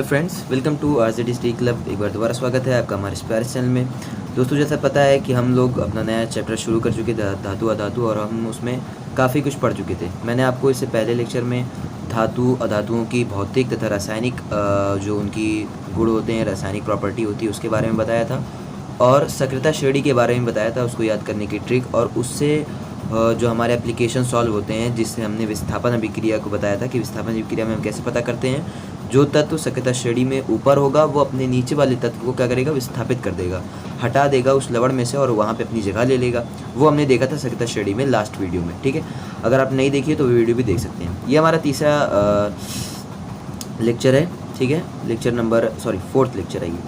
Hello friends, welcome to RZD study club. एक बार दोबारा स्वागत है आपका हमारे इस प्यारे चैनल में। दोस्तों, जैसा पता है कि हम लोग अपना नया चैप्टर शुरू कर चुके थे धातु अधातु, और हम उसमें काफ़ी कुछ पढ़ चुके थे। मैंने आपको इससे पहले लेक्चर में धातु अधातुओं की भौतिक तथा रासायनिक जो उनकी गुण होते हैं, रासायनिक प्रॉपर्टी होती है, उसके बारे में बताया था, और सक्रियता श्रेणी के बारे में बताया था, उसको याद करने की ट्रिक, और उससे जो हमारे एप्लीकेशन सॉल्व होते हैं, जिससे हमने विस्थापन अभिक्रिया को बताया था कि विस्थापन अभिक्रिया में हम कैसे पता करते हैं। जो तत्व सक्रियता श्रेणी में ऊपर होगा वो अपने नीचे वाले तत्व को क्या करेगा, विस्थापित कर देगा, हटा देगा उस लवण में से, और वहाँ पे अपनी जगह ले लेगा। वो हमने देखा था सक्रियता श्रेणी में लास्ट वीडियो में। ठीक है, अगर आप नहीं देखिए तो वीडियो भी देख सकते हैं। ये हमारा तीसरा लेक्चर है। ठीक है, फोर्थ लेक्चर है ये।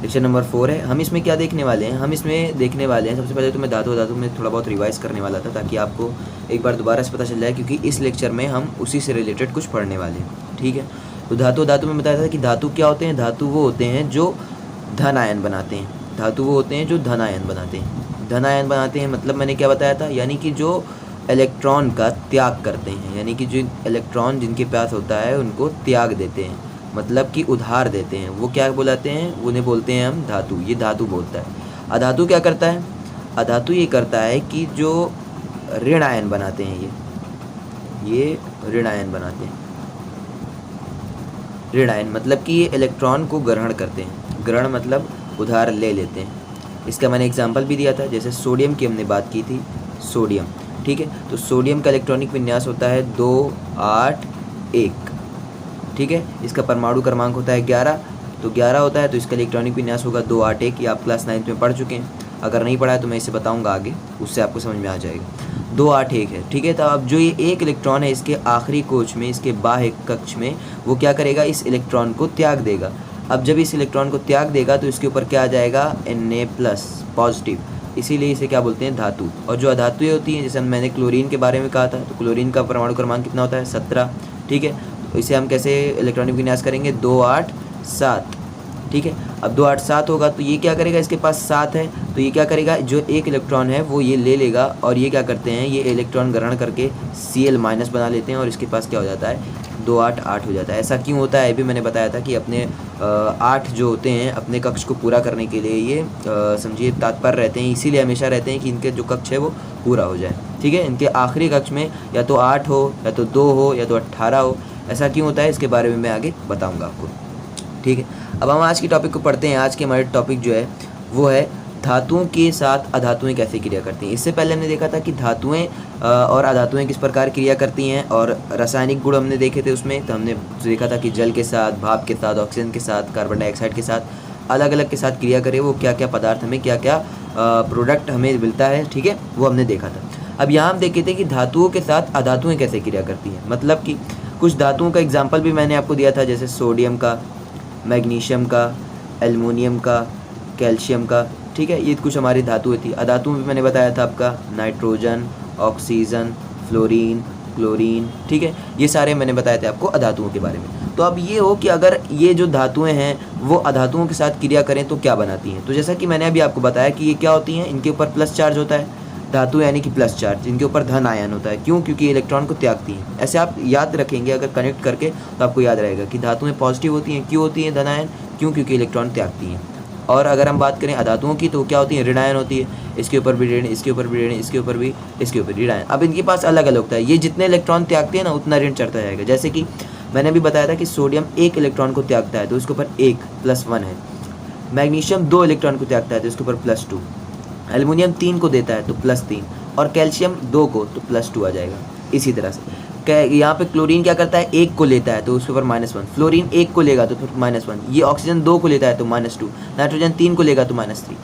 लेक्चर नंबर 4 है। हम इसमें क्या देखने वाले हैं? हम इसमें देखने वाले हैं, सबसे पहले तो मैं धातु में थोड़ा बहुत रिवाइज़ करने वाला था, ताकि आपको एक बार दोबारा से पता चल जाए, क्योंकि इस लेक्चर में हम उसी से रिलेटेड कुछ पढ़ने वाले हैं। ठीक है, तो धातु में बताया था कि धातु क्या होते हैं। धातु वो होते हैं जो धन आयन बनाते हैं। धातु वो होते हैं जो धन आयन बनाते हैं। धन आयन बनाते हैं मतलब मैंने क्या बताया था, यानी कि जो इलेक्ट्रॉन का त्याग करते हैं, यानी कि जो इलेक्ट्रॉन जिनके पास होता है उनको त्याग देते हैं, मतलब कि उधार देते हैं। वो क्या बुलाते हैं? उन्हें बोलते हैं हम धातु। ये धातु बोलता है। अधातु क्या करता है? अधातु ये करता है कि जो ऋण आयन बनाते हैं, ये ऋण आयन बनाते हैं। ऋण आयन मतलब कि ये इलेक्ट्रॉन को ग्रहण करते हैं। ग्रहण मतलब उधार ले लेते हैं। इसका मैंने एग्जाम्पल भी दिया था, जैसे सोडियम की हमने बात की थी। सोडियम, ठीक है, तो सोडियम का इलेक्ट्रॉनिक विन्यास होता है 2 8 1। ठीक है, इसका परमाणु क्रमांक होता है 11, तो 11 होता है, तो इसका इलेक्ट्रॉनिक विन्यास होगा 2 8 1। ये आप क्लास 9th में पढ़ चुके हैं। अगर नहीं पढ़ा है तो मैं इसे बताऊंगा आगे, उससे आपको समझ में आ जाएगा। 2 8 1 है। ठीक है, तो अब जो ये एक इलेक्ट्रॉन है, इसके आखिरी कोश में, इसके बाह्य कक्ष में, वो क्या करेगा, इस इलेक्ट्रॉन को त्याग देगा। अब जब इस इलेक्ट्रॉन को त्याग देगा तो इसके ऊपर क्या आ जाएगा, Na+ पॉजिटिव, इसीलिए इसे क्या बोलते हैं, धातु। और जो अधातुएँ होती हैं, जैसे मैंने क्लोरीन के बारे में कहा था, तो क्लोरीन का परमाणु क्रमांक कितना होता है, 17। ठीक है, तो इसे हम कैसे इलेक्ट्रॉनिक विन्यास करेंगे, 2 8 7। ठीक है, अब 2 8 7 होगा तो ये क्या करेगा, इसके पास 7 है, तो ये क्या करेगा, जो एक इलेक्ट्रॉन है वो ये ले लेगा, और ये क्या करते हैं, ये इलेक्ट्रॉन ग्रहण करके Cl- बना लेते हैं, और इसके पास क्या हो जाता है, 2 8 8 हो जाता है। ऐसा क्यों होता है, ये भी मैंने बताया था कि अपने 8 जो होते हैं, अपने कक्ष को पूरा करने के लिए ये समझिए तात्पर रहते हैं, इसीलिए हमेशा रहते हैं कि इनके जो कक्ष है वो पूरा हो जाए। ठीक है, इनके आखिरी कक्ष में या तो 8 हो, या तो 2 हो, या तो 18 हो। ऐसा क्यों होता है, इसके बारे में मैं आगे बताऊंगा आपको। ठीक है, अब हम आज की टॉपिक को पढ़ते हैं। आज के हमारे टॉपिक जो है वो है धातुओं के साथ अधातुएं कैसे क्रिया करती हैं। इससे पहले हमने देखा था कि धातुएं और अधातुएं किस प्रकार क्रिया करती हैं, और रासायनिक गुण हमने देखे थे उसमें। तो हमने देखा था कि जल के साथ, भाप के साथ, ऑक्सीजन के साथ, कार्बन डाइऑक्साइड के साथ, अलग अलग के साथ क्रिया करे, वो क्या क्या पदार्थ हमें, क्या क्या प्रोडक्ट हमें मिलता है। ठीक है, वो हमने देखा था। अब यहाँ हम देखे थे कि धातुओं के साथ अधातुएं कैसे क्रिया करती हैं, मतलब कि कुछ धातुओं का एग्जाम्पल भी मैंने आपको दिया था, जैसे सोडियम का, मैग्नीशियम का, एल्युमिनियम का, कैल्शियम का। ठीक है, ये कुछ हमारी धातुएं थी। अधातुओं में मैंने बताया था आपका नाइट्रोजन, ऑक्सीजन, फ्लोरीन, क्लोरीन। ठीक है, ये सारे मैंने बताए थे आपको अधातुओं के बारे में। तो अब ये हो कि अगर ये जो धातुएं हैं वो अधातुओं के साथ क्रिया करें तो क्या बनाती हैं। तो जैसा कि मैंने अभी आपको बताया कि ये क्या होती हैं, इनके ऊपर प्लस चार्ज होता है। धातु यानी कि प्लस चार्ज, इनके ऊपर धन आयन होता है। क्यों? क्योंकि इलेक्ट्रॉन को त्यागती हैं। ऐसे आप याद रखेंगे, अगर कनेक्ट करके तो आपको याद रहेगा कि धातुएं पॉजिटिव होती हैं। क्यों होती हैं धन आयन? क्यों? क्योंकि इलेक्ट्रॉन त्यागती हैं। और अगर हम बात करें अधातुओं की, तो क्या होती है, ऋण आयन होती है। इसके ऊपर भी ऋण, इसके ऊपर भी ऋण, इसके ऊपर भी, इसके ऊपर ऋण आयन। अब इनके पास अलग अलग होता है। ये जितने इलेक्ट्रॉन त्यागते हैं ना, उतना ऋण चढ़ता जाएगा। जैसे कि मैंने भी बताया था कि सोडियम 1 इलेक्ट्रॉन को त्यागता है, तो इसके ऊपर 1 +1 है। मैग्नीशियम 2 इलेक्ट्रॉन को त्यागता है, तो इसके ऊपर +2। एल्युमिनियम 3 को देता है, तो +3। और कैल्शियम 2 को, तो +2 आ जाएगा। इसी तरह से यहाँ पे क्लोरीन क्या करता है, 1 को लेता है, तो उसके ऊपर -1। फ्लोरीन 1 को लेगा तो फिर -1। ये ऑक्सीजन 2 को लेता है तो -2। नाइट्रोजन 3 को लेगा तो -3।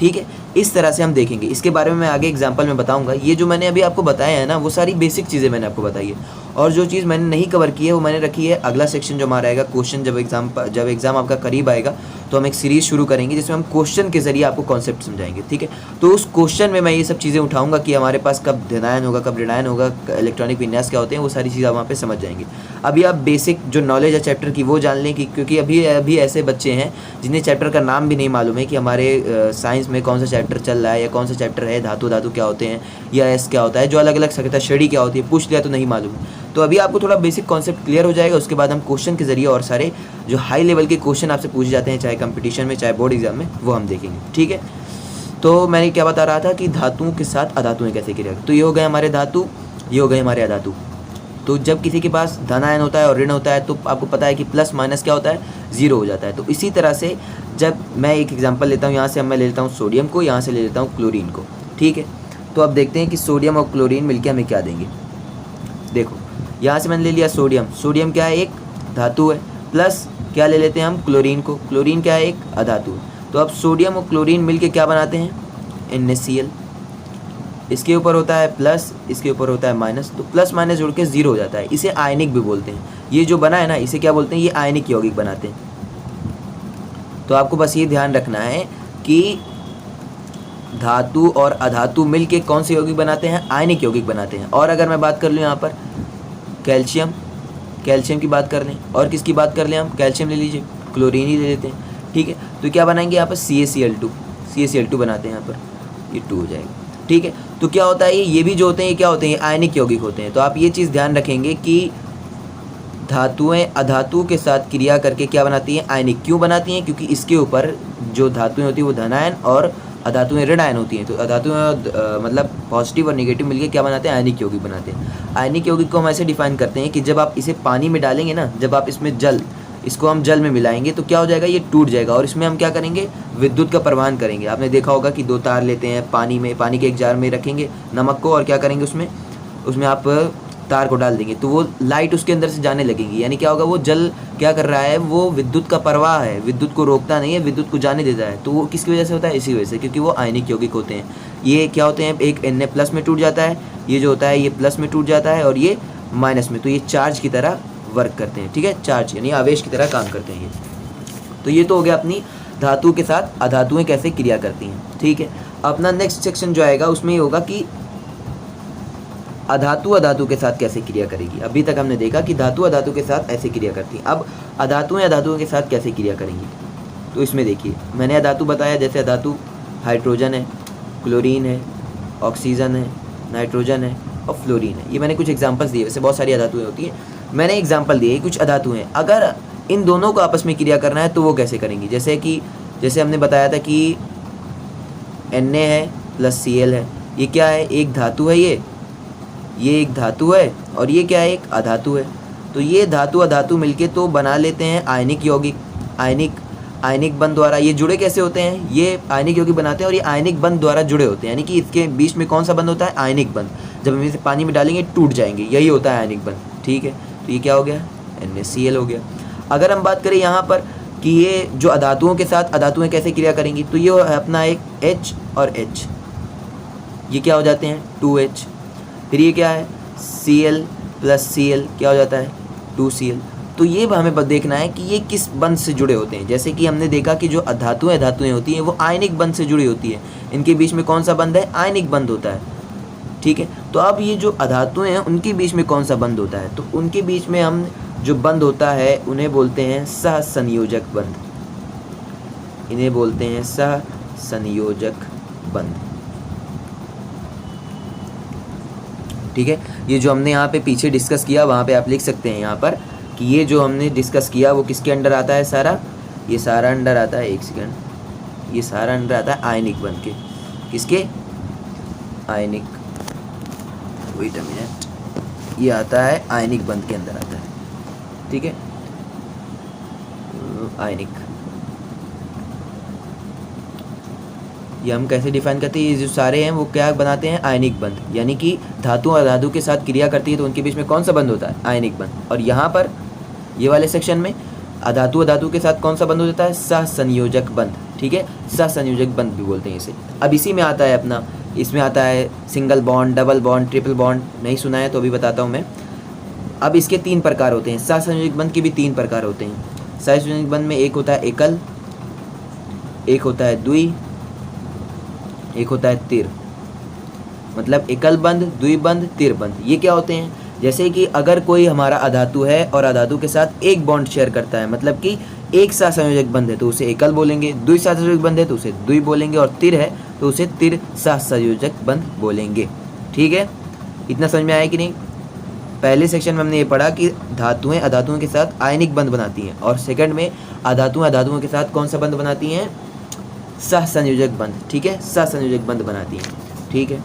ठीक है, इस तरह से हम देखेंगे। इसके बारे में मैं आगे एग्जाम्पल में बताऊंगा। ये जो मैंने अभी आपको बताया है ना, वो सारी बेसिक चीज़ें मैंने आपको बताई है, और जो चीज़ मैंने नहीं कवर की है वो मैंने रखी है अगला सेक्शन जो हमारा आएगा। क्वेश्चन जब एग्ज़ाम आपका करीब आएगा तो हम एक सीरीज़ शुरू करेंगे जिसमें हम क्वेश्चन के जरिए आपको कॉन्सेप्ट समझाएंगे। ठीक है, तो उस क्वेश्चन में मैं ये सब चीज़ें उठाऊंगा कि हमारे पास कब धनायन होगा, कब ऋणायन होगा, इलेक्ट्रॉनिक विन्यास क्या होते हैं, वो सारी चीज़ आप वहाँ पे समझ जाएंगे। अभी आप बेसिक जो नॉलेज है चैप्टर की वो जान लें, कि क्योंकि अभी ऐसे बच्चे हैं जिन्हें चैप्टर का नाम भी नहीं मालूम है कि हमारे साइंस में कौन सा चैप्टर चल रहा है, या कौन सा चैप्टर है, धातु क्या होते हैं, या एस क्या होता है, जो अलग अलग सक्रियता श्रेणी क्या होती है, पूछ लिया तो नहीं मालूम है। तो अभी आपको थोड़ा बेसिक कॉन्सेप्ट क्लियर हो जाएगा, उसके बाद हम क्वेश्चन के जरिए और सारे जो हाई लेवल के क्वेश्चन आपसे पूछे जाते हैं चाहे कंपटीशन में चाहे बोर्ड एग्जाम में, वो हम देखेंगे। ठीक है, तो मैंने क्या बता रहा था कि धातुओं के साथ अधातुएं कैसे क्रिया, तो ये हो गए हमारे धातु, ये हो गए हमारे अधातु। तो जब किसी के पास धन आयन होता है और ऋण होता है तो आपको पता है कि प्लस माइनस क्या होता है, जीरो हो जाता है। तो इसी तरह से जब मैं एक एग्जांपल लेता हूँ, यहाँ से मैं ले लेता हूँ सोडियम को, यहाँ से ले लेता हूँ क्लोरीन को। ठीक है, तो अब देखते हैं कि सोडियम और क्लोरीन मिलकर हमें क्या देंगे। देखो यहाँ से मैंने ले लिया सोडियम, सोडियम क्या है, एक धातु है, प्लस क्या ले लेते हैं हम, क्लोरीन को, क्लोरीन क्या है, एक अधातु है। तो अब सोडियम और क्लोरीन मिलके क्या बनाते हैं, NaCl। इसके ऊपर होता है प्लस, इसके ऊपर होता है माइनस, तो प्लस माइनस जुड़ के जीरो हो जाता है। इसे आयनिक भी बोलते हैं। ये जो बना है ना, इसे क्या बोलते हैं, ये आयनिक यौगिक बनाते हैं। तो आपको बस ये ध्यान रखना है कि धातु और अधातु मिलके कौन से यौगिक बनाते हैं, आयनिक यौगिक बनाते हैं। और अगर मैं बात कर लूँ यहाँ पर कैल्शियम, कैल्शियम की बात कर लें, और किसकी बात कर लें हम, कैल्शियम ले लीजिए, क्लोरीन ही ले लेते हैं। ठीक है, तो क्या बनाएंगे यहाँ पर, CaCl2 बनाते हैं यहाँ पर, ये 2 हो जाएगा। ठीक है, तो क्या होता है, ये भी जो होते हैं ये क्या होते हैं, आयनिक यौगिक होते हैं। तो आप ये चीज़ ध्यान रखेंगे कि धातुएं अधातु के साथ क्रिया करके क्या बनाती हैं, आयनिक। क्यों बनाती हैं, क्योंकि इसके ऊपर जो धातुएं होती हैं वो धन आयन और अधातुएं ऋण आयन होती हैं। तो अधातुएं मतलब पॉजिटिव और नेगेटिव मिलके क्या बनाते हैं, आयनिक यौगिक बनाते हैं। आयनिक यौगिक को हम ऐसे डिफाइन करते हैं कि जब आप इसे पानी में डालेंगे ना, जब आप इसमें इसको हम जल में मिलाएंगे तो क्या हो जाएगा, ये टूट जाएगा और इसमें हम क्या करेंगे, विद्युत का प्रवाहन करेंगे। आपने देखा होगा कि 2 तार लेते हैं पानी में, पानी के एक जार में रखेंगे नमक को, और क्या करेंगे उसमें आप तार को डाल देंगे तो वो लाइट उसके अंदर से जाने लगेगी। यानी क्या होगा, वो जल क्या कर रहा है, वो विद्युत का प्रवाह है, विद्युत को रोकता नहीं है, विद्युत को जाने देता है। तो वो किसकी वजह से होता है, इसी वजह से, क्योंकि वो आयनिक यौगिक होते हैं। ये क्या होते हैं, एक Na प्लस में टूट जाता है, ये जो होता है ये प्लस में टूट जाता है, और ये माइनस में। तो ये चार्ज की तरह वर्क करते हैं। ठीक है, चार्ज यानी आवेश की तरह काम करते हैं ये। तो ये तो हो गया अपनी धातु के साथ अधातुएं कैसे क्रिया करती हैं। ठीक है, अपना नेक्स्ट सेक्शन जो आएगा उसमें ये होगा कि अधातु अधातु के साथ कैसे क्रिया करेगी। अभी तक हमने देखा कि धातु अधातु के साथ ऐसे क्रिया करती हैं, अब अधातुएं अधातुओं के साथ कैसे क्रिया करेंगी। तो इसमें देखिए मैंने अधातु बताया, जैसे अधातु हाइड्रोजन है, क्लोरीन है, ऑक्सीजन है, नाइट्रोजन है और फ्लोरीन है। ये मैंने कुछ एग्जाम्पल्स दिए, वैसे बहुत सारी अधातुएं होती हैं, मैंने एग्जाम्पल दिए कुछ अधातु हैं। अगर इन दोनों को आपस में क्रिया करना है तो वो कैसे करेंगी, जैसे हमने बताया था कि Na है प्लस Cl है, ये क्या है, एक धातु है, ये एक धातु है और ये क्या है, एक अधातु है। तो ये धातु अधातु मिलके तो बना लेते हैं आयनिक यौगिक। आयनिक बंध द्वारा ये जुड़े कैसे होते हैं, ये आयनिक यौगिक बनाते हैं और ये आयनिक बंध द्वारा जुड़े होते हैं। यानी कि इसके बीच में कौन सा बंध होता है, आयनिक बंध। जब हम इसे पानी में डालेंगे टूट जाएंगे, यही होता है आयनिक बंध। ठीक है, तो ये क्या हो गया, NaCl हो गया। अगर हम बात करें यहाँ पर कि ये जो अधातुओं के साथ अधातुएं कैसे क्रिया करेंगी, तो ये है अपना एक H और H, ये क्या हो जाते हैं 2H। फिर ये क्या है Cl प्लस Cl क्या हो जाता है 2Cl। तो ये हमें देखना है कि ये किस बंध से जुड़े होते हैं। जैसे कि हमने देखा कि जो धातुएं होती हैं वो आयनिक बंध से जुड़ी होती है, इनके बीच में कौन सा बंध है, आयनिक बंध होता है। ठीक है, तो अब ये जो अधातुएं हैं उनके बीच में कौन सा बंध होता है, तो उनके बीच में हम जो बंध होता है उन्हें बोलते हैं सहसंयोजक बंध, इन्हें बोलते हैं सहसंयोजक बंध। ठीक है, ये जो हमने यहाँ पे पीछे डिस्कस किया वहाँ पे आप लिख सकते हैं यहाँ पर कि ये जो हमने डिस्कस किया वो किसके अंडर आता है, सारा ये सारा अंडर आता है, एक सेकंड, ये सारा अंडर आता है आयनिक बंध के। किसके, आयनिक, वेट अ मिनट, ये आता है आयनिक बंध के अंदर आता है। ठीक है, आयनिक, ये हम कैसे डिफाइन करते हैं, ये जो सारे हैं वो क्या बनाते हैं, आयनिक बंध। यानी कि धातु और धातु के साथ क्रिया करती है तो उनके बीच में कौन सा बंध होता है, आयनिक बंध। और यहाँ पर ये वाले सेक्शन में अधातु अधातु के साथ कौन सा बंध होता है, सहसंयोजक बंध। ठीक है, सहसंयोजक बंध भी बोलते हैं इसे। अब इसी में आता है अपना, इसमें आता है single bond, double bond, triple bond. नहीं सुना है तो अभी बताता हूँ मैं। अब इसके 3 प्रकार होते हैं, सहसंयोजक बंध के भी 3 प्रकार होते हैं। सहसंयोजक बंध में एक होता है एकल, एक होता है द्वि, एक होता है तिर। मतलब एकल बंध, द्विबंध, तिर बंध, ये क्या होते हैं, जैसे कि अगर कोई हमारा अधातु है और अधातु के साथ एक बॉन्ड शेयर करता है, मतलब कि एक सहसंयोजक बंध है तो उसे एकल बोलेंगे, द्वि सहसंयोजक बंध है तो उसे द्वि बोलेंगे, और तिर है तो उसे तिर सहसंयोजक बंध बोलेंगे। ठीक है, इतना समझ में आया कि नहीं। पहले सेक्शन में हमने ये पढ़ा कि धातुएं अधातुओं के साथ आयनिक बंध बनाती हैं, और सेकंड में अधातुएं अधातुओं के साथ कौन सा बंध बनाती हैं? सहसंयोजक बंध। ठीक है, सहसंयोजक बंध बनाती हैं। ठीक है,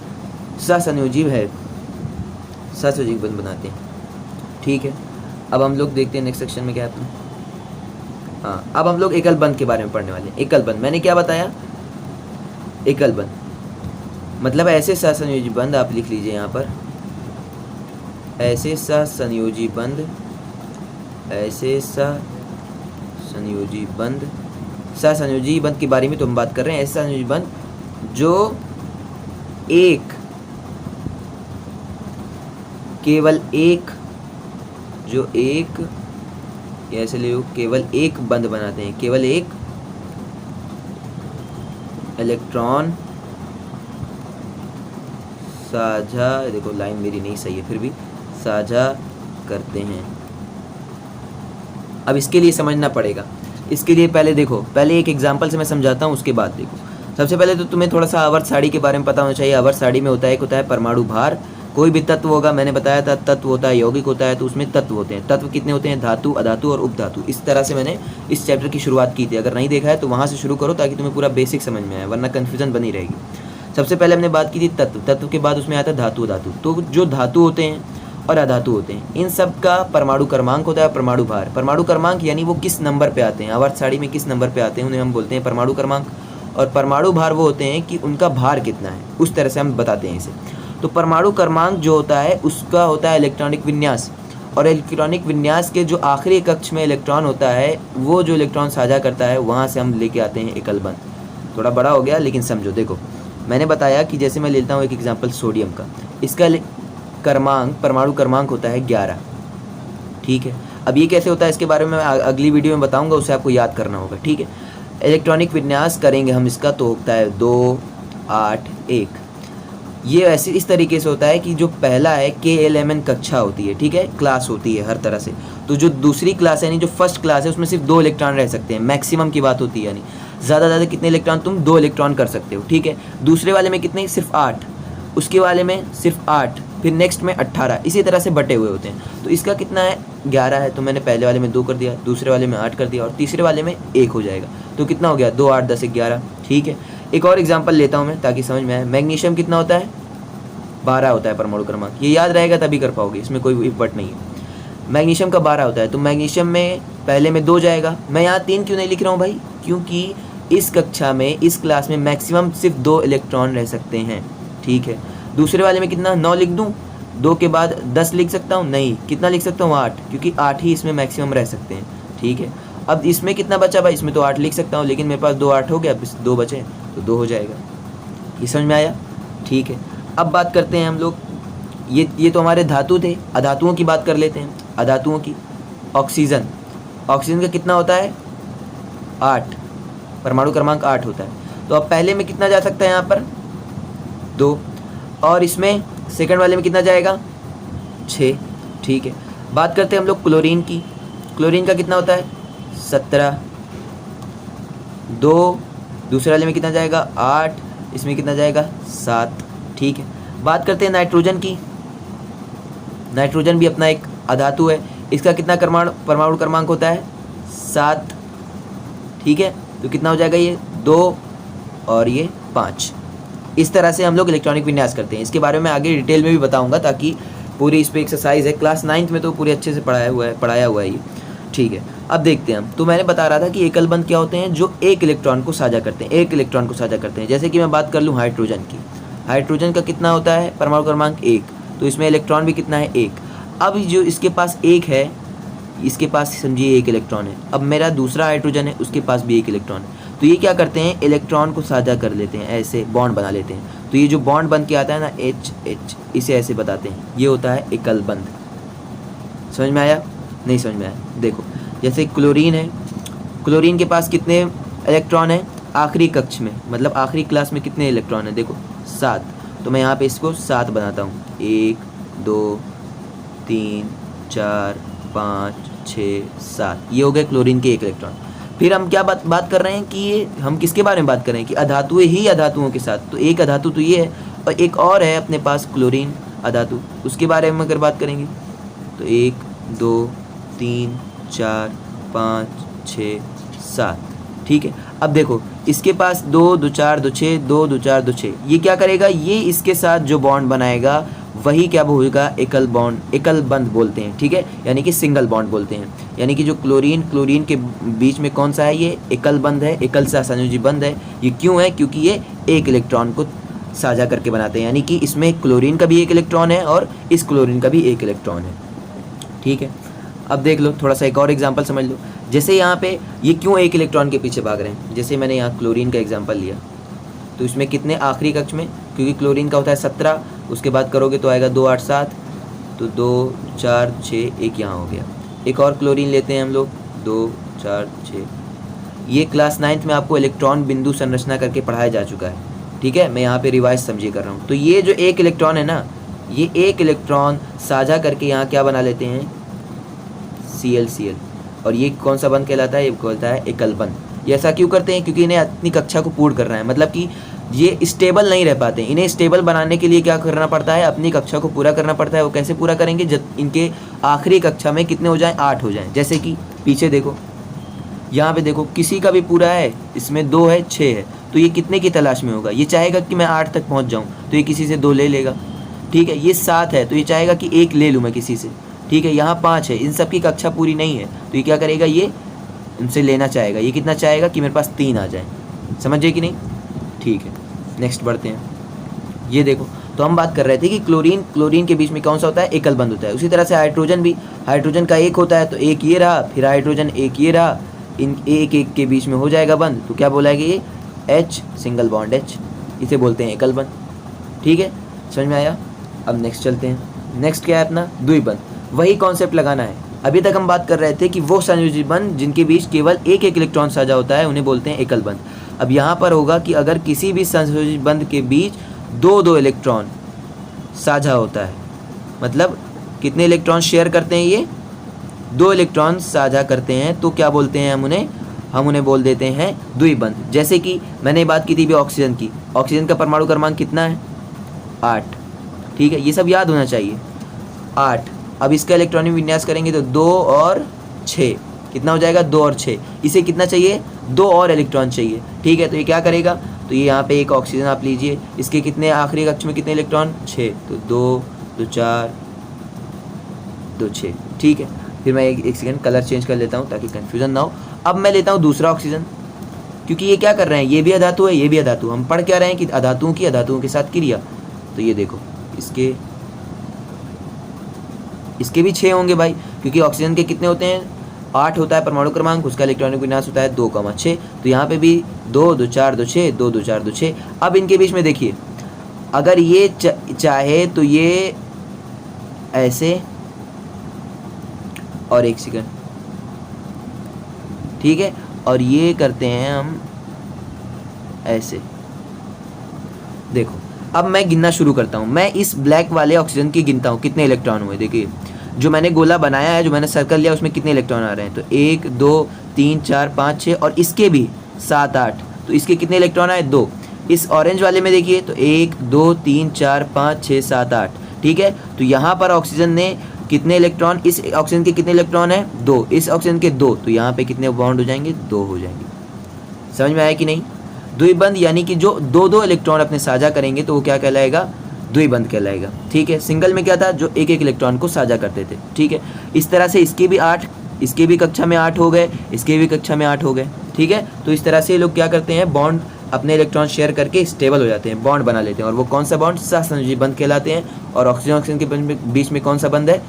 सहसंयोजी है, सहसंयोजक बंध बनाते हैं। ठीक है, अब हम लोग देखते हैं नेक्स्ट सेक्शन में क्या है अपना। हाँ, अब हम लोग एकल बंध के बारे में पढ़ने वाले हैं। एकल बंध मैंने क्या बताया? एकल बंध मतलब ऐसे सहसंयोजी बंध, आप लिख लीजिए यहाँ पर, ऐसे सहसंयोजी बंध, ऐसे सहसंयोजी बंध, सहसंयोजी बंध के बारे में तो हम बात कर रहे हैं। ऐसे सहसंयोजी बंध जो एक, केवल एक, जो एक, ऐसे ले लो, केवल एक बंध बनाते हैं, केवल एक इलेक्ट्रॉन साझा, देखो लाइन मेरी नहीं सही है, फिर भी साझा करते हैं। अब इसके लिए समझना पड़ेगा। इसके लिए पहले देखो, पहले एक एग्जांपल से मैं समझाता हूँ, उसके बाद देखो। सबसे पहले तो तुम्हें थोड़ा सा आवर्त सारणी के बारे में पता होना चाहिए। आवर्त सारणी में होता है, एक होता है परमाणु भार। कोई भी तत्व होगा, मैंने बताया था तत्व होता है, यौगिक होता है, तो उसमें तत्व होते हैं। तत्व कितने होते हैं? धातु, अधातु और उपधातु। इस तरह से मैंने इस चैप्टर की शुरुआत की थी। अगर नहीं देखा है तो वहाँ से शुरू करो ताकि तुम्हें पूरा बेसिक समझ में आए, वरना कन्फ्यूजन बनी रहेगी। सबसे पहले हमने बात की थी तत्व। तत्व के बाद उसमें आता है धातु, अधातु। तो जो धातु होते हैं और अधातु होते हैं, इन सब का परमाणु क्रमांक होता है, परमाणु भार। परमाणु क्रमांक यानी वो किस नंबर पे आते हैं, आवर्त सारणी में किस नंबर पे आते हैं, उन्हें हम बोलते हैं परमाणु क्रमांक। और परमाणु भार वो होते हैं कि उनका भार कितना है, उस तरह से हम बताते हैं इसे। तो परमाणु क्रमांक जो होता है उसका होता है इलेक्ट्रॉनिक विन्यास, और इलेक्ट्रॉनिक विन्यास के जो आखिरी कक्ष में इलेक्ट्रॉन होता है, वो जो इलेक्ट्रॉन साझा करता है, वहाँ से हम लेके आते हैं एकल बंध। थोड़ा बड़ा हो गया लेकिन समझो। देखो मैंने बताया कि जैसे मैं लेता हूँ एक एग्जाम्पल सोडियम का, इसका क्रमांक, परमाणु क्रमांक होता है 11। ठीक है, अब ये कैसे होता है इसके बारे में मैं अगली वीडियो में बताऊंगा, उसे आपको याद करना होगा। ठीक है, इलेक्ट्रॉनिक विन्यास करेंगे हम इसका, तो होता है 2, 8, 1। ये ऐसे इस तरीके से होता है कि जो पहला है KLMN कक्षा होती है, ठीक है, क्लास होती है हर तरह से। तो जो दूसरी क्लास है, यानी जो फर्स्ट क्लास है, उसमें सिर्फ 2 इलेक्ट्रॉन रह सकते हैं, मैक्सिमम की बात होती है, यानी ज़्यादा कितने इलेक्ट्रॉन? तुम 2 इलेक्ट्रॉन कर सकते हो। ठीक है, दूसरे वाले में कितने? सिर्फ 8, उसके वाले में सिर्फ 8, फिर नेक्स्ट में 18, इसी तरह से बटे हुए होते हैं। तो इसका कितना है? 11 है, तो मैंने पहले वाले में 2 कर दिया, दूसरे वाले में 8 कर दिया, और तीसरे वाले में 1 हो जाएगा। तो कितना हो गया? 2, 8, 10, 11। ठीक है, एक और एग्जाम्पल लेता हूँ मैं ताकि समझ में आए। मैग्नीशियम कितना होता है? 12 होता है परमाणु क्रमांक। ये याद रहेगा तभी कर पाओगे, इसमें कोई बट नहीं है। मैग्नीशियम का 12 होता है, तो मैग्नीशियम में पहले में 2 जाएगा। मैं यहाँ 3 क्यों नहीं लिख रहा हूँ भाई? क्योंकि इस कक्षा में, इस क्लास में मैक्सिमम सिर्फ 2 इलेक्ट्रॉन रह सकते हैं। ठीक है, दूसरे वाले में कितना? 9 लिख दूँ? 2 के बाद 10 लिख सकता हूँ? नहीं। कितना लिख सकता हूँ? 8, क्योंकि 8 ही इसमें मैक्सिमम रह सकते हैं। ठीक है, अब इसमें कितना बचा भाई? इसमें तो 8 लिख सकता हूँ, लेकिन मेरे पास 2 8 हो गया, 2 बचे तो 2 हो जाएगा। ये समझ में आया? ठीक है, अब बात करते हैं हम लोग, ये तो हमारे धातु थे। अधातुओं की बात कर लेते हैं। अधातुओं की, ऑक्सीजन, ऑक्सीजन का कितना होता है? 8, परमाणु क्रमांक 8 होता है। तो अब पहले में कितना जा सकता है? यहाँ पर 2, और इसमें सेकंड वाले में कितना जाएगा? 6। ठीक है, बात करते हैं हम लोग क्लोरीन की। क्लोरीन का कितना होता है? 17, 2, दूसरे वाले में कितना जाएगा? 8, इसमें कितना जाएगा? 7। ठीक है, बात करते हैं नाइट्रोजन की। नाइट्रोजन भी अपना एक अधातु है, इसका कितना परमाणु क्रमांक होता है? 7। ठीक है, तो कितना हो जाएगा? ये 2 और ये 5। इस तरह से हम लोग इलेक्ट्रॉनिक विन्यास करते हैं। इसके बारे में आगे डिटेल में भी बताऊंगा, ताकि पूरी इस पर एक्सरसाइज है। क्लास 9th में तो पूरे अच्छे से पढ़ाया हुआ है ये। ठीक है, अब देखते हैं हम। तो मैंने बता रहा था कि एकल बंध क्या होते हैं? जो एक इलेक्ट्रॉन को साझा करते हैं, एक इलेक्ट्रॉन को साझा करते हैं। जैसे कि मैं बात कर लूँ हाइड्रोजन की। हाइड्रोजन का कितना होता है परमाणु क्रमांक? 1, तो इसमें इलेक्ट्रॉन भी कितना है? 1। अब जो इसके पास 1 है, इसके पास समझिए 1 इलेक्ट्रॉन है। अब मेरा दूसरा हाइड्रोजन है, उसके पास भी 1 इलेक्ट्रॉन है। तो ये क्या करते हैं? इलेक्ट्रॉन को साझा कर लेते हैं, ऐसे बॉन्ड बना लेते हैं। तो ये जो बॉन्ड बन के आता है ना, H, इसे ऐसे बताते हैं, ये होता है एकल बंध। समझ में आया? नहीं समझ में आया? देखो, जैसे क्लोरीन है, क्लोरीन के पास कितने इलेक्ट्रॉन है? आखिरी कक्ष में, मतलब आखिरी क्लास में कितने इलेक्ट्रॉन है? देखो 7। तो मैं यहाँ पे इसको 7 बनाता हूँ। 1, 2, 3, 4, 5, 6, 7। ये हो गए क्लोरीन के 1 इलेक्ट्रॉन। फिर हम क्या बात कर रहे हैं कि ये हम किसके बारे में बात कर रहे हैं? कि अधातुएं ही अधातुओं के साथ। तो एक अधातु तो ये है, और एक और है अपने पास क्लोरीन अधातु, उसके बारे में अगर बात करेंगे तो 1 2 3 4 5 6 7, ठीक है। अब देखो इसके पास 2 2 4 2 6, 2 2 4 2 6, ये क्या करेगा, ये इसके साथ जो बॉन्ड बनाएगा वही क्या होगा, एकल बॉन्ड, एकल बंध बोलते हैं, ठीक है, यानी कि सिंगल बॉन्ड बोलते हैं। यानी कि जो क्लोरीन के बीच में कौन सा है, ये एकल बंध है, एकल सहसंयोजी बंध है। ये क्यों है, क्योंकि ये एक इलेक्ट्रॉन को साझा करके बनाते हैं, यानी कि इसमें क्लोरीन का भी एक इलेक्ट्रॉन है और इस क्लोरीन का भी एक इलेक्ट्रॉन है, ठीक है। अब देख लो थोड़ा सा एक और एग्जांपल समझ लो। जैसे यहाँ पे ये क्यों एक इलेक्ट्रॉन के पीछे भाग रहे हैं, जैसे मैंने यहाँ क्लोरीन का एग्जांपल लिया, तो इसमें कितने आखिरी कक्ष में, क्योंकि क्लोरीन का होता है 17, उसके बाद करोगे तो आएगा 2 8 7, तो 2 4 6, एक यहाँ हो गया। एक और क्लोरीन लेते हैं हम लोग, 2 4 6। ये क्लास 9th में आपको इलेक्ट्रॉन बिंदु संरचना करके पढ़ाया जा चुका है, ठीक है। मैं यहाँ पे रिवाइज समझिए कर रहा हूँ। तो ये जो एक इलेक्ट्रॉन है ना, ये एक इलेक्ट्रॉन साझा करके यहाँ क्या बना लेते हैं, Cl, और ये कौन सा बंध कहलाता है, ये कहलाता है एकल बंध। ये ऐसा क्यों करते हैं, क्योंकि इन्हें अपनी कक्षा को पूर्ण करना है, मतलब कि ये स्टेबल नहीं रह पाते। इन्हें स्टेबल बनाने के लिए क्या करना पड़ता है, अपनी कक्षा को पूरा करना पड़ता है। वो कैसे पूरा करेंगे, जब इनके आखिरी कक्षा में कितने हो जाएं, 8 हो जाएं। जैसे कि पीछे देखो, यहाँ पे देखो किसी का भी पूरा है, इसमें 2 है 6 है, तो ये कितने की तलाश में होगा, ये चाहेगा कि मैं 8 तक पहुँच जाऊँ, तो ये किसी से 2 ले लेगा, ठीक है। ये 7 है तो ये चाहेगा कि 1 ले लूँ मैं किसी से, ठीक है। यहाँ 5 है, इन सब की कक्षा पूरी नहीं है, तो ये क्या करेगा, ये उनसे लेना चाहेगा। ये कितना चाहेगा कि मेरे पास 3 आ जाए, समझिए कि नहीं, ठीक है। नेक्स्ट बढ़ते हैं। ये देखो, तो हम बात कर रहे थे कि क्लोरीन के बीच में कौन सा होता है, एकल बंध होता है। उसी तरह से हाइड्रोजन भी, हाइड्रोजन का एक होता है, तो एक ये रहा, फिर हाइड्रोजन एक ये रहा, इन एक के बीच में हो जाएगा बंध, तो क्या बोला ये H, सिंगल बॉन्ड H, इसे बोलते हैं एकल बंध, ठीक है। समझ में आया। अब नेक्स्ट चलते हैं। नेक्स्ट क्या है अपना, द्विबंध। वही कॉन्सेप्ट लगाना है। अभी तक हम बात कर रहे थे कि वो संयोजी बंध जिनके बीच केवल एक इलेक्ट्रॉन साझा होता है उन्हें बोलते हैं एकल बंध। अब यहाँ पर होगा कि अगर किसी भी संयोजी बंध के बीच 2 इलेक्ट्रॉन साझा होता है, मतलब कितने इलेक्ट्रॉन शेयर करते हैं, ये 2 इलेक्ट्रॉन साझा करते हैं, तो क्या बोलते हैं हम उन्हें बोल देते हैं द्विबंध। जैसे कि मैंने बात की थी भी ऑक्सीजन की, ऑक्सीजन का परमाणु क्रमांक कितना है, 8, ठीक है। ये सब याद होना चाहिए, 8। अब इसका इलेक्ट्रॉनिक विन्यास करेंगे तो 2 और 6, कितना हो जाएगा, 2 और 6। इसे कितना चाहिए, 2 और इलेक्ट्रॉन चाहिए, ठीक है। तो ये क्या करेगा, तो ये यहाँ पे एक ऑक्सीजन आप लीजिए, इसके कितने आखिरी कक्ष में कितने इलेक्ट्रॉन, 6, तो 2 2 4 2 6, ठीक है। फिर मैं एक सेकंड कलर चेंज कर लेता हूँ ताकि कन्फ्यूजन ना हो। अब मैं लेता हूँ दूसरा ऑक्सीजन, क्योंकि ये क्या कर रहे हैं, ये भी अधातु है, ये भी अधातु। हम पढ़ क्या रहे हैं कि अधातुओं की अधातुओं के साथ क्रिया। तो ये देखो, इसके भी 6 होंगे भाई, क्योंकि ऑक्सीजन के कितने होते हैं, 8 होता है परमाणु क्रमांक, उसका इलेक्ट्रॉनिक विन्यास होता है 2,6। तो यहाँ पे भी 2 2 4 2 6, 2 2 4 2 6। अब इनके बीच में देखिए, अगर ये चाहे तो ये ऐसे, और एक सेकंड, ठीक है, और ये करते हैं हम ऐसे। देखो अब मैं गिनना शुरू करता हूँ। मैं इस ब्लैक वाले ऑक्सीजन की गिनता हूँ कितने इलेक्ट्रॉन हुए। देखिए जो मैंने गोला बनाया है, जो मैंने सर्कल लिया, उसमें कितने इलेक्ट्रॉन आ रहे हैं, तो 1 2 3 4 5 6, और इसके भी 7 8, तो इसके कितने इलेक्ट्रॉन आए, 2। इस ऑरेंज वाले में देखिए तो 1 2 3 4 5 6 7 8, ठीक है। तो यहाँ पर ऑक्सीजन ने कितने इलेक्ट्रॉन, इस ऑक्सीजन के कितने इलेक्ट्रॉन है, 2, इस ऑक्सीजन के 2, तो यहाँ पे कितने बॉन्ड हो जाएंगे, 2 हो जाएंगे। समझ में आया कि नहीं। द्विबंध यानी कि जो 2 इलेक्ट्रॉन अपने साझा करेंगे तो वो क्या कहलाएगा, द्विबंध कहलाएगा, ठीक है। सिंगल में क्या था, जो एक इलेक्ट्रॉन को साझा करते थे, ठीक है। इस तरह से इसके भी 8, इसके भी कक्षा में 8 हो गए, इसके भी कक्षा में 8 हो गए, ठीक है। तो इस तरह से ये लोग क्या करते हैं, बॉन्ड अपने इलेक्ट्रॉन शेयर करके स्टेबल हो जाते हैं, बॉन्ड बना लेते हैं, और वो कौन सा बॉन्ड, सहसंयोजी बंध कहलाते हैं। और ऑक्सीजन के बीच में कौन सा बंध है,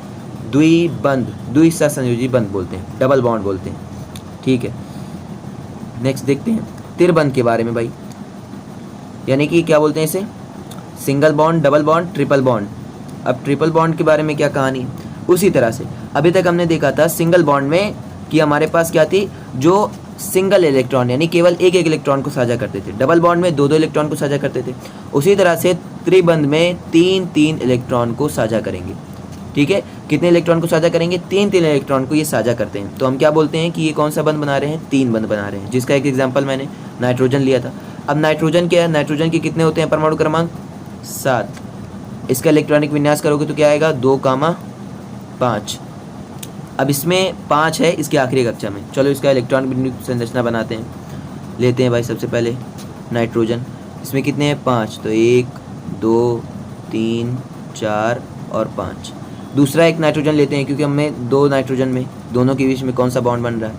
द्विबंध, द्विसहसंयोजी बंध बोलते हैं, डबल बॉन्ड बोलते हैं, ठीक है। नेक्स्ट देखते हैं त्रिबंध के बारे में भाई, यानी कि क्या बोलते हैं इसे, single bond, double bond, triple bond. अब ट्रिपल बॉन्ड के बारे में क्या कहानी, उसी तरह से अभी तक हमने देखा था सिंगल बॉन्ड में कि हमारे पास क्या थी, जो सिंगल इलेक्ट्रॉन यानी केवल एक इलेक्ट्रॉन को साझा करते थे, डबल बॉन्ड में 2 इलेक्ट्रॉन को साझा करते थे। उसी तरह से त्रिबंध में 3 इलेक्ट्रॉन को साझा करेंगे, ठीक है। कितने इलेक्ट्रॉन को साझा करेंगे, 3 इलेक्ट्रॉन को ये साझा करते हैं। तो हम क्या बोलते हैं कि ये कौन सा बंध बना रहे हैं, 3 बंध बना रहे हैं, जिसका एक एग्जांपल मैंने नाइट्रोजन लिया था। अब नाइट्रोजन क्या है, नाइट्रोजन के कितने होते हैं परमाणु क्रमांक, 7। इसका इलेक्ट्रॉनिक विन्यास करोगे तो क्या आएगा, 2,5, अब इसमें 5 है इसके आखिरी कक्षा में। चलो इसका इलेक्ट्रॉन बिंदु संरचना बनाते हैं। लेते हैं भाई सबसे पहले नाइट्रोजन। इसमें कितने हैं? 5। तो 1 2 3 4 और 5। दूसरा एक नाइट्रोजन लेते हैं, क्योंकि हमें 2 नाइट्रोजन में दोनों के बीच में कौन सा बॉन्ड बन रहा है?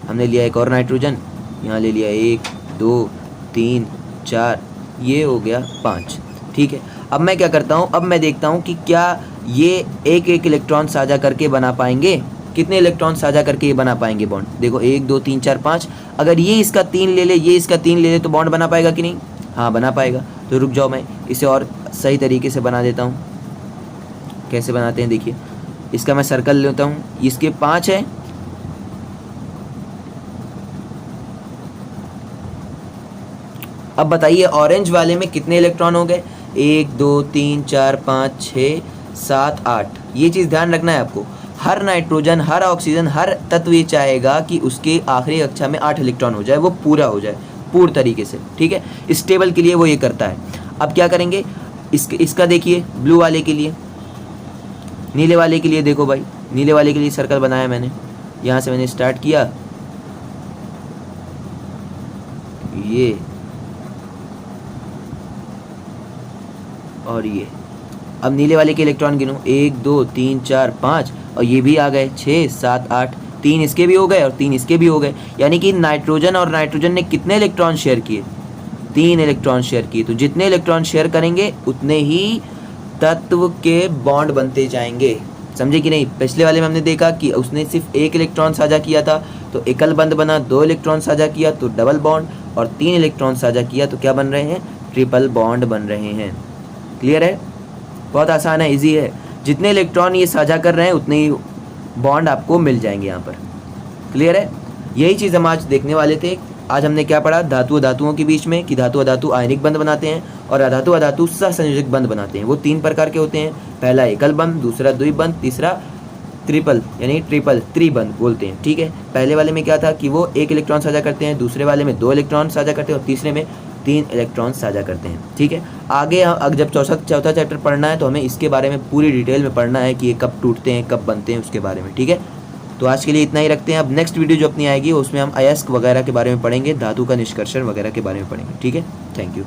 हमने लिया एक और नाइट्रोजन, यहाँ ले लिया 1 2 3 4, ये हो गया 5। ठीक है, अब मैं क्या करता हूँ, अब मैं देखता हूँ कि क्या ये एक एक इलेक्ट्रॉन साझा करके बना पाएंगे। कितने इलेक्ट्रॉन साझा करके ये बना पाएंगे बॉन्ड? देखो 1 2 3 4 5। अगर ये इसका 3 ले ले, ये इसका 3 ले ले, तो बॉन्ड बना पाएगा कि नहीं? हाँ बना पाएगा। तो रुक जाओ, मैं इसे और सही तरीके से बना देता हूँ। कैसे बनाते हैं देखिए, इसका मैं सर्कल लेता हूँ, इसके 5 है, अब बताइए ऑरेंज वाले में कितने इलेक्ट्रॉन हो गए? 1 2 3 4 5 6 7 8। ये चीज़ ध्यान रखना है आपको। हर नाइट्रोजन, हर ऑक्सीजन, हर तत्व ये चाहेगा कि उसके आखिरी कक्षा में 8 इलेक्ट्रॉन हो जाए, वो पूरा हो जाए पूर्ण तरीके से। ठीक है, इस टेबल के लिए वो ये करता है। अब क्या करेंगे, इसका देखिए ब्लू वाले के लिए, नीले वाले के लिए देखो भाई, नीले वाले के लिए सर्कल बनाया मैंने। यहाँ से मैंने स्टार्ट किया, ये और ये। अब नीले वाले के इलेक्ट्रॉन गिनो, 1 2 3 4 5, और ये भी आ गए 6 7 8। 3 इसके भी हो गए और 3 इसके भी हो गए, यानी कि नाइट्रोजन और नाइट्रोजन ने कितने इलेक्ट्रॉन शेयर किए? 3 इलेक्ट्रॉन शेयर किए। तो जितने इलेक्ट्रॉन शेयर करेंगे उतने ही तत्व के बॉन्ड बनते जाएंगे। समझे कि नहीं? पिछले वाले में हमने देखा कि उसने सिर्फ 1 इलेक्ट्रॉन साझा किया था तो एकल बंध बना, 2 इलेक्ट्रॉन साझा किया तो डबल बॉन्ड, और 3 इलेक्ट्रॉन साझा किया तो क्या बन रहे हैं? ट्रिपल बॉन्ड बन रहे हैं। क्लियर है? बहुत आसान है, इजी है। जितने इलेक्ट्रॉन ये साझा कर रहे हैं उतने ही बॉन्ड आपको मिल जाएंगे यहाँ पर। क्लियर है? यही चीज़ हम आज देखने वाले थे। आज हमने क्या पढ़ा? धातु धातुओं के बीच में कि धातु अधातु आयनिक बंध बनाते हैं और अधातु अधातु सहसंयोजक बंध बनाते हैं। वो 3 प्रकार के होते हैं। पहला एकल बंध, दूसरा द्विबंध, तीसरा ट्रिपल यानी ट्रिपल त्रिबंध बोलते हैं। ठीक है, पहले वाले में क्या था कि वो 1 इलेक्ट्रॉन साझा करते हैं, दूसरे वाले में 2 इलेक्ट्रॉन साझा करते हैं और तीसरे में 3 इलेक्ट्रॉन साझा करते हैं। ठीक है, आगे जब चौथा चैप्टर पढ़ना है तो हमें इसके बारे में पूरी डिटेल में पढ़ना है कि ये कब टूटते हैं, कब बनते हैं, उसके बारे में। ठीक है, तो आज के लिए इतना ही रखते हैं। अब नेक्स्ट वीडियो जो अपनी आएगी उसमें हम अयस्क वगैरह के बारे में पढ़ेंगे, धातु का निष्कर्षण वगैरह के बारे में पढ़ेंगे। ठीक है, थैंक यू।